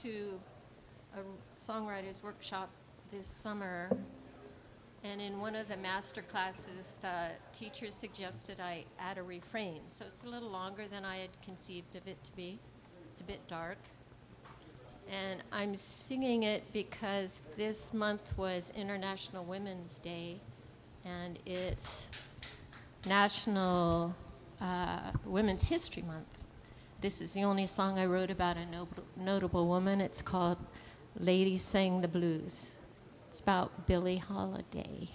to a Songwriters workshop this summer, and in one of the master classes, the teacher suggested I add a refrain. So it's a little longer than I had conceived of it to be. It's a bit dark. And I'm singing it because this month was International Women's Day, and it's National Women's History Month. This is the only song I wrote about a notable woman. It's called Lady Sang the Blues. It's about Billie Holiday.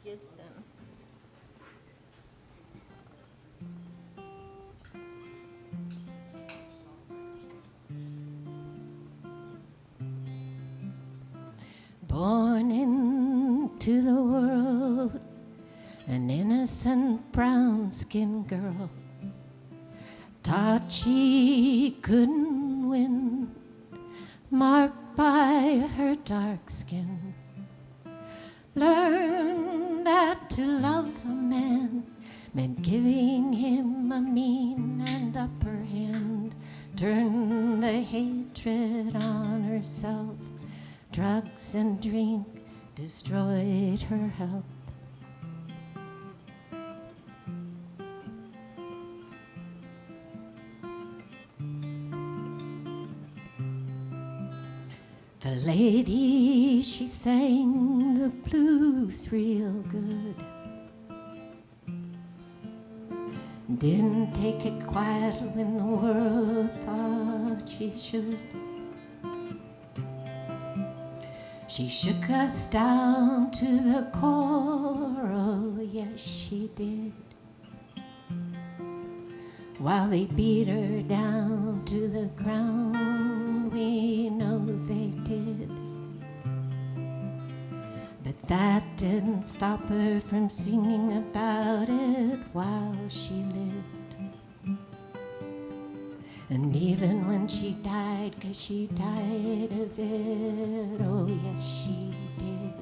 Gibson. Born into the world, an innocent brown-skinned girl, taught she couldn't win, marked by her dark skin. Learned that to love a man meant giving him a mean and upper hand. Turned the hatred on herself. Drugs and drink destroyed her health. The lady, she sang the blues real good. Didn't take it quiet when the world thought she should. She shook us down to the core, oh yes she did. While they beat her down to the ground, we know they did. But that didn't stop her from singing about it while she lived. And even when she died, 'cause she died of it, oh yes she did.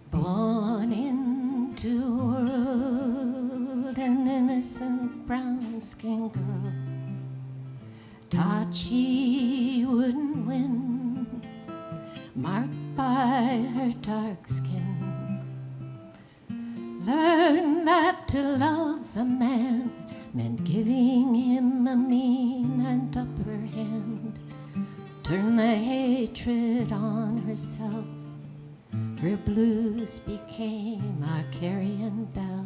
Born into a world, an innocent brown-skinned girl, taught she wouldn't win, marked by her dark skin. Learned that to love a man meant giving him a mean and upper hand. Turned the hatred on herself. Her blues became our carrion bell.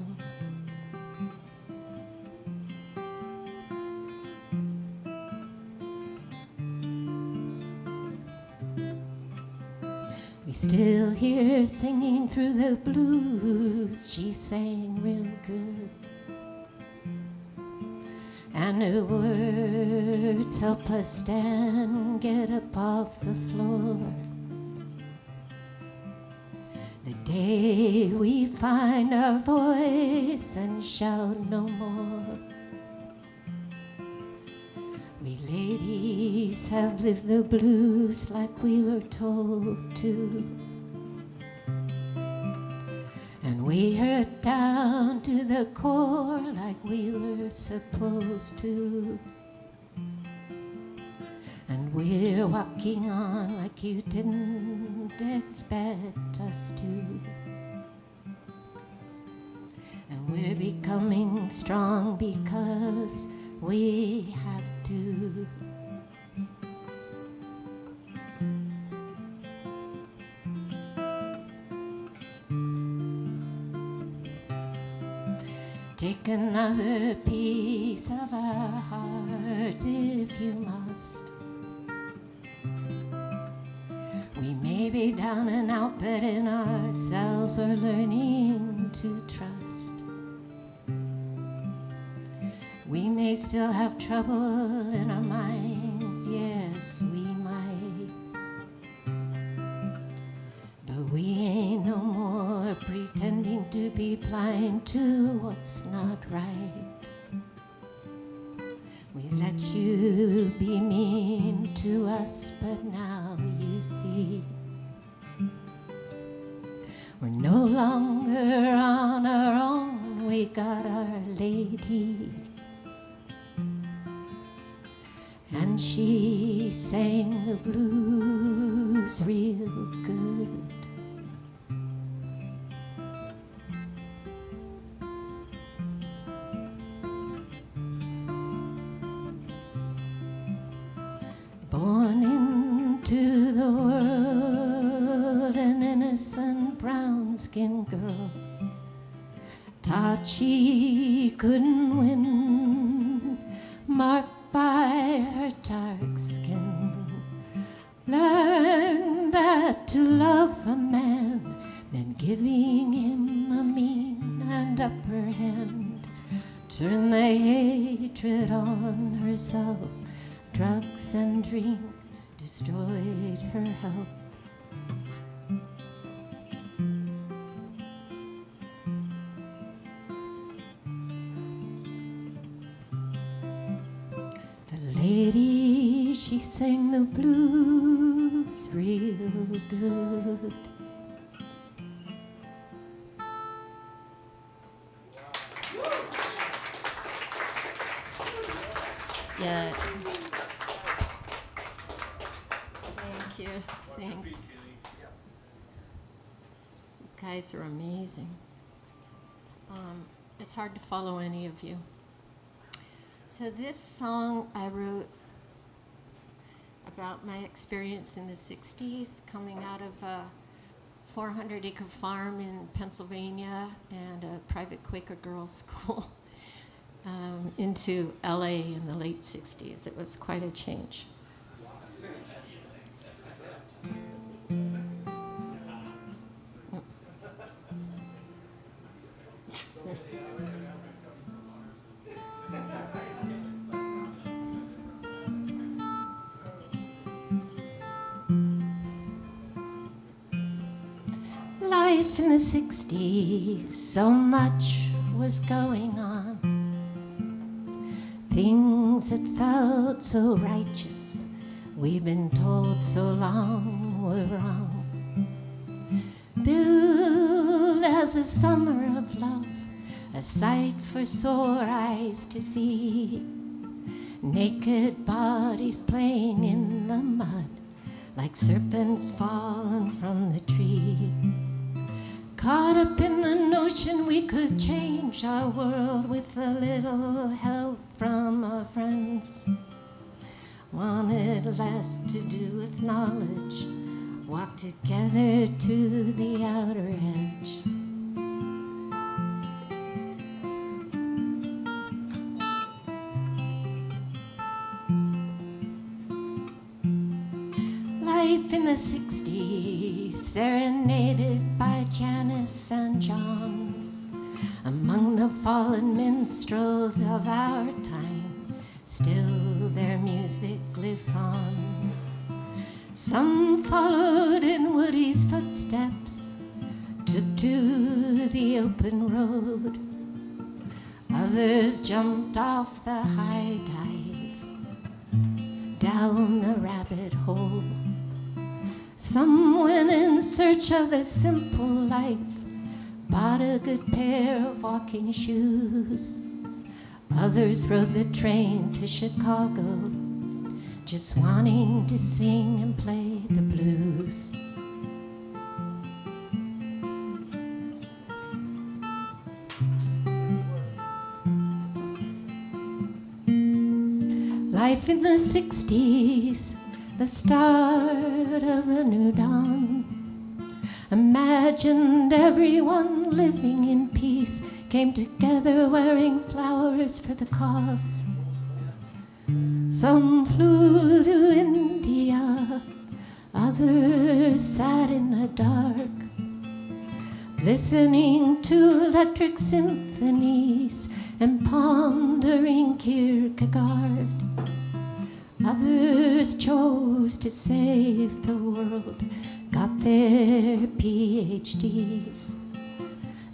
We still hear her singing through the blues. She sang real good, and her words help us stand, get up off the floor. The day we find our voice and shout no more. We ladies have lived the blues like we were told to, and we hurt down to the core like we were supposed to. And we're walking on like you didn't expect us to. And we're becoming strong because we have to. Take another piece of our heart if you must. We may be down and out, but in ourselves we're learning to trust. We may still have trouble in our minds, yes, we might. But we ain't no more pretending to be blind to what's not right. We let you be mean to us, but now you see we're no longer on our own. We got Our Lady. And she sang the blues real good. Born into the world, an innocent brown-skinned girl, taught she couldn't win, marked by her dark skin, learned that to love a man meant giving him a mean and upper hand, turned the hatred on herself, drugs and drink destroyed her health. Lady, she sang the blues real good. Yeah. Thank you. Thanks. You guys are amazing. It's hard to follow any of you. So this song I wrote about my experience in the 60s, coming out of a 400-acre farm in Pennsylvania and a private Quaker girls' school into LA in the late 60s. It was quite a change. Life in the 60s, so much was going on. Things that felt so righteous, we've been told so long were wrong. Billed as a summer of love, a sight for sore eyes to see. Naked bodies playing in the mud, like serpents fallen from the tree. Caught up in the notion we could change our world with a little help from our friends. Wanted less to do with knowledge, walked together to the outer edge. Life in the 60s, serenaded by Janice and John, among the fallen minstrels of our time, still their music lives on. Some followed in Woody's footsteps, took to the open road. Others jumped off the high dive, down the rabbit hole. Some went in search of the simple life, bought a good pair of walking shoes. Others rode the train to Chicago, just wanting to sing and play the blues. Life in the 60s, the start of a new dawn. Imagined everyone living in peace, came together wearing flowers for the cause. Some flew to India, others sat in the dark, listening to electric symphonies and pondering Kierkegaard. Others chose to save the world, got their PhDs,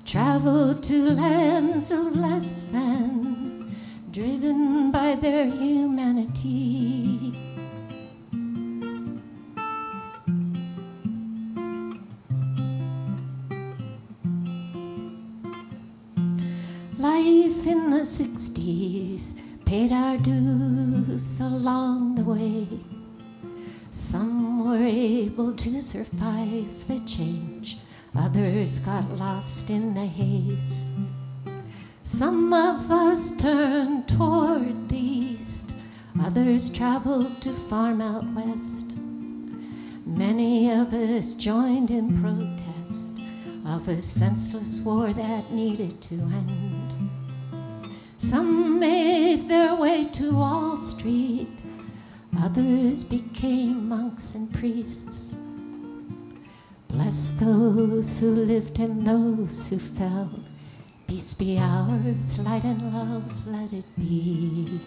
traveled to lands of less than, driven by their humanity. Life in the 60s paid our dues along the way. Some were able to survive the change, others got lost in the haze. Some of us turned toward the east, others traveled to farm out west. Many of us joined in protest of a senseless war that needed to end. Some made their way to Wall Street, others became monks and priests. Bless those who lived and those who fell. Peace be ours, light and love, let it be.